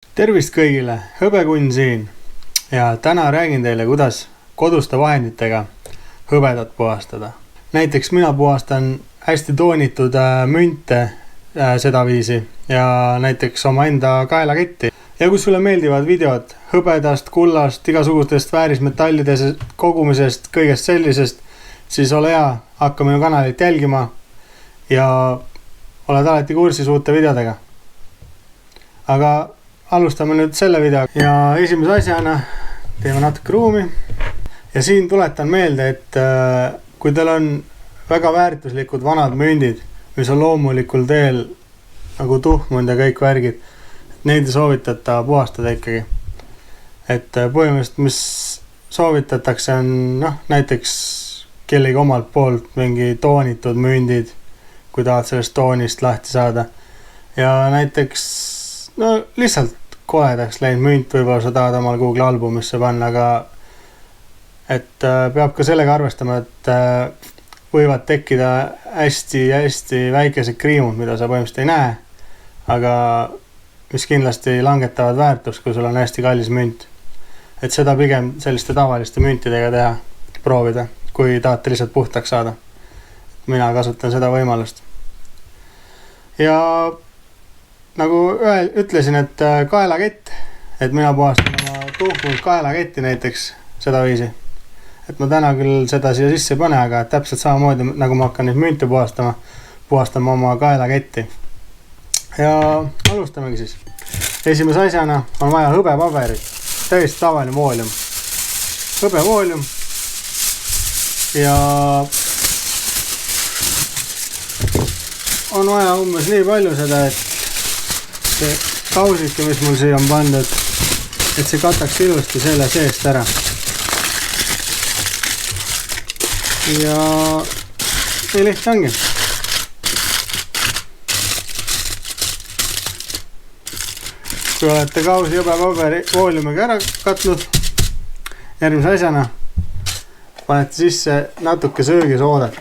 Tervist kõigile, Hõbekunn siin ja täna räägin teile, kuidas koduste vahenditega hõbedat puhastada. Näiteks mina puhastan hästi toonitud münte sedaviisi ja näiteks oma enda kaelaketti. Ja kui sulle meeldivad videod hõbedast, kullast, igasugustest väärismetallidest, kogumisest, kõigest sellisest, siis ole hea, hakka minu kanalit jälgima ja oled alati kursis uute videodega. Aga alustame nüüd selle video ja esimese asjana teeme natuke ruumi ja siin tuletan meelde, et kui teil on väga väärtuslikud vanad mündid, mis on loomulikul teel nagu tuhmund ja kõik värgid, neid ei soovitata puhastada ikkagi. Et põhimõtteliselt mis soovitatakse on näiteks kellegi omalt poolt mingi toonitud mündid, kui tahad sellest toonist lahti saada ja näiteks lihtsalt koledaks läinud münt, võib-olla sa tahad omal Google albumisse panna, aga et peab ka sellega arvestama, et võivad tekkida hästi väikesed kriimud, mida sa põhimõtteliselt ei näe, aga mis kindlasti langetavad väärtust, kui sul on hästi kallis münt. Et seda pigem selliste tavaliste müntidega teha, proovida, kui tahate lihtsalt puhtaks saada. Mina kasutan seda võimalust. Ja nagu ütlesin, et kaelakett, et mina puhastan oma tuhmunud kaelaketti näiteks seda viisi. Et ma täna küll seda siia sisse ei pane, aga täpselt samamoodi nagu ma hakkan neid münte puhastama oma kaelaketti. Ja alustamegi siis. Esimese asjana on vaja hõbepaberit, täiesti tavaline voolium. Hõbevoolium ja on vaja umbes nii palju seda, et see kausike, mis mul siia on pandud, et see kataks ilusti selle seest ära. Ja nii lihtne ongi. Kui olete kausi hõbepaberi vooliumiga ära katnud, järgmise asjana panete sisse natuke söögisoodat.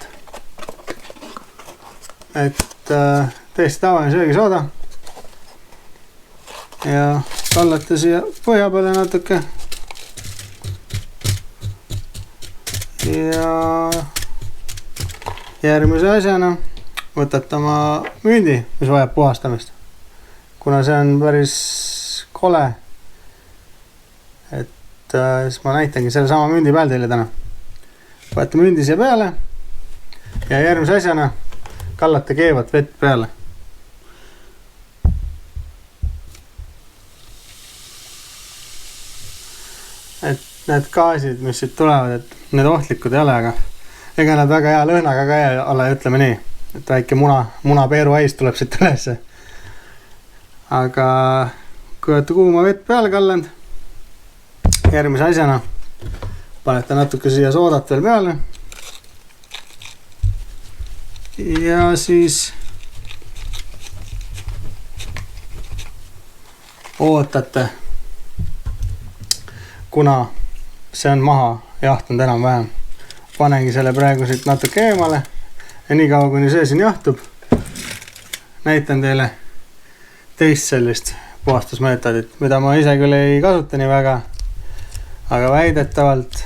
Et täiesti tavaline söögisooda. Ja kallate siia põhja peale natuke. Ja järgmise asjana võtate oma mündi, mis vajab puhastamist. Kuna see on päris kole, et siis ma näitangi selle sama mündi peal teile täna. Võtate mündi siia peale ja järgmise asjana kallate keevat vett peale. Et need gaasid, mis siit tulevad, et need ohtlikud ei ole, aga ega nad väga hea lõhnaga ka ei ole, ütleme nii. Et väike munapeeru hais tuleb siit ülesse. Aga kui olete kuuma vett peale kallanud, järgmise asjana panete natuke siia soodat veel peale. Ja siis ootate, kuna see on maha jahtunud enam vähem. Panengi selle praegu siit natuke eemale ja nii kaua, kuni see siin jahtub, näitan teile teist sellist puhastusmeetodit, mida ma ise küll ei kasuta nii väga, aga väidetavalt,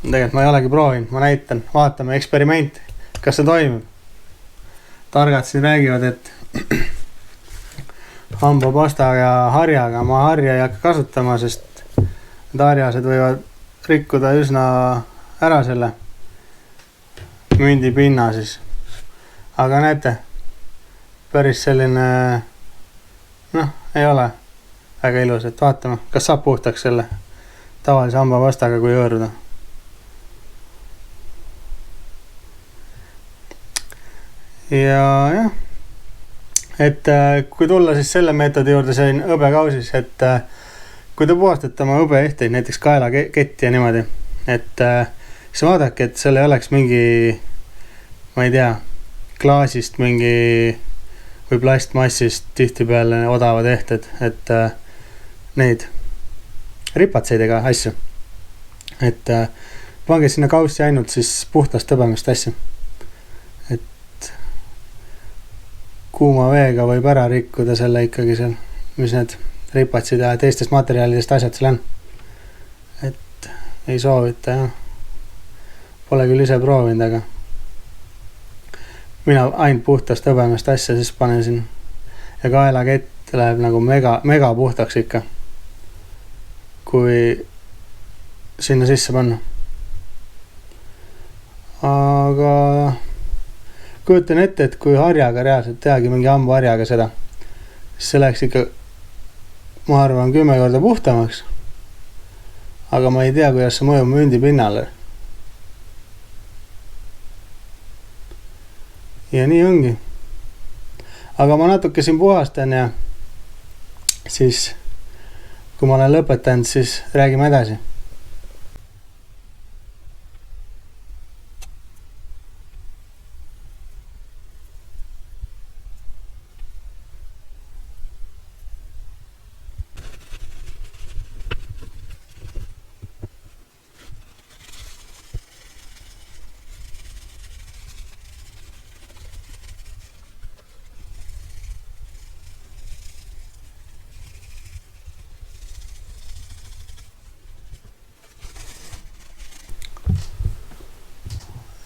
tegelikult ma ei olegi proovinud, ma näitan, vaatame eksperiment, kas see toimib. Targad siin räägivad, et hambapasta ja harjaga ma harja ei hakka kasutama, sest need harjased võivad rikkuda üsna ära selle mündi pinna siis. Aga näete, päris selline ei ole väga ilus, et vaatame, kas saab puhtaks selle tavalise hambapastaga, kui hõõruda. Ja et kui tulla siis selle meetodi juurde siin hõbekausis, et kui te puhastate oma hõbeehteid, näiteks kaelaketti ja niimoodi, et siis vaadake, et seal ei oleks mingi, ma ei tea, klaasist mingi või plastmassist tihti peale odavad ehted, et neid ripatseid ega asju. Et pange sinna kaussi ainult siis puhtast hõbemist asju. Et kuuma veega võib ära rikkuda selle ikkagi seal, mis need ripatsid ja teistest materjalidest asjad seal on. Et ei soovita jah. Pole küll ise proovinud, aga mina ainult puhtast hõbemest asja siis panen siin. Ja kaelakett läheb nagu mega puhtaks ikka, kui sinna sisse panna. Aga kujutan ette, et kui harjaga reaalselt tehagi mingi hambaharjaga seda, siis see läheks ikka, ma arvan, 10 korda puhtamaks. Aga ma ei tea, kuidas see mõjub mündi pinnale. Ja nii ongi. Aga ma natuke siin puhastan ja siis, kui ma olen lõpetanud, siis räägime edasi.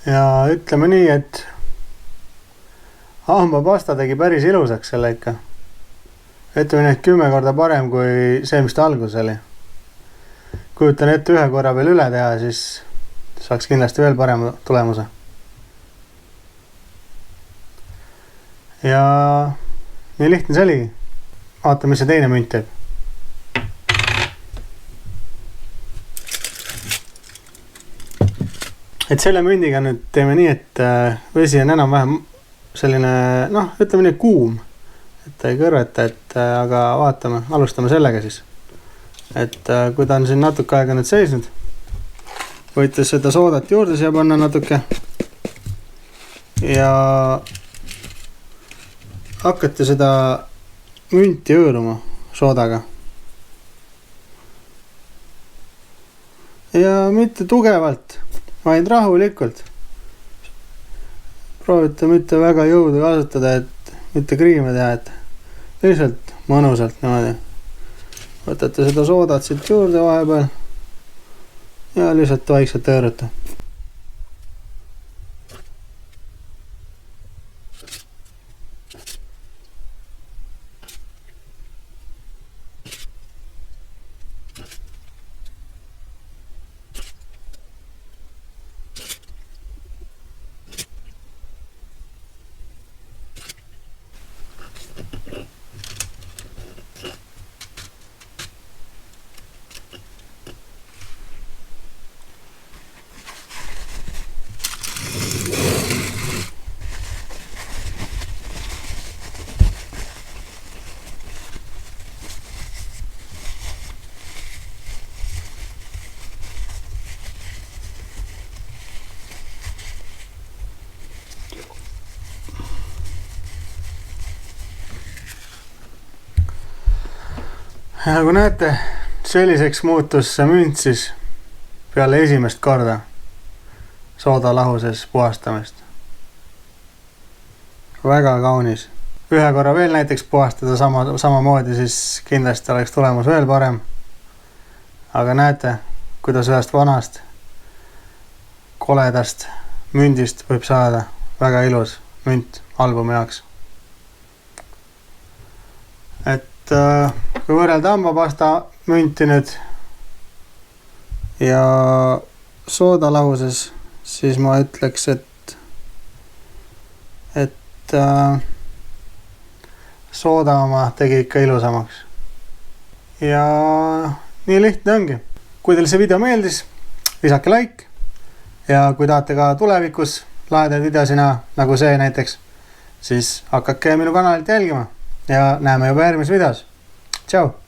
Ja ütleme nii, et hambapasta tegi päris ilusaks selle ikka. Ütleme nii, et 10 korda parem kui see, mis ta algus oli. Kujutan ette 1 korra veel üle teha, siis saaks kindlasti veel parema tulemuse. Ja nii lihtne see oligi. Vaata, mis see teine münt teeb. Et selle mündiga nüüd teeme nii, et vesi on enam-vähem selline, ütleme nii kuum, et ei kõrveta, aga vaatame, alustame sellega siis. Et kui ta on siin natuke aega nüüd seisnud, võite seda soodat juurde siia panna natuke ja hakkate seda münti hõõruma soodaga. Ja mitte tugevalt, vaid rahulikult. Proovite mitte väga jõudu kasutada, et mitte kriime teha, et lihtsalt mõnusalt niimoodi. Võtate seda soodat siit juurde vahepeal ja lihtsalt vaikselt hõõrute. Ja nagu näete, selliseks muutus see münt siis peale esimest korda soodalahuses puhastamist. Väga kaunis. 1 korra veel näiteks puhastada samamoodi, siis kindlasti oleks tulemus veel parem. Aga näete, kuidas ühest vanast koledast mündist võib saada väga ilus münt albumi jaoks. Et kui võrrelda hambapasta münti nüüd ja soodalahuses, siis ma ütleks, et sooda oma tegi ikka ilusamaks. Ja nii lihtne ongi. Kui teil see video meeldis, lisake like ja kui tahate ka tulevikus lahedaid videosina nagu see näiteks, siis hakake minu kanalit jälgima ja näeme juba järgmises videos. Tšau!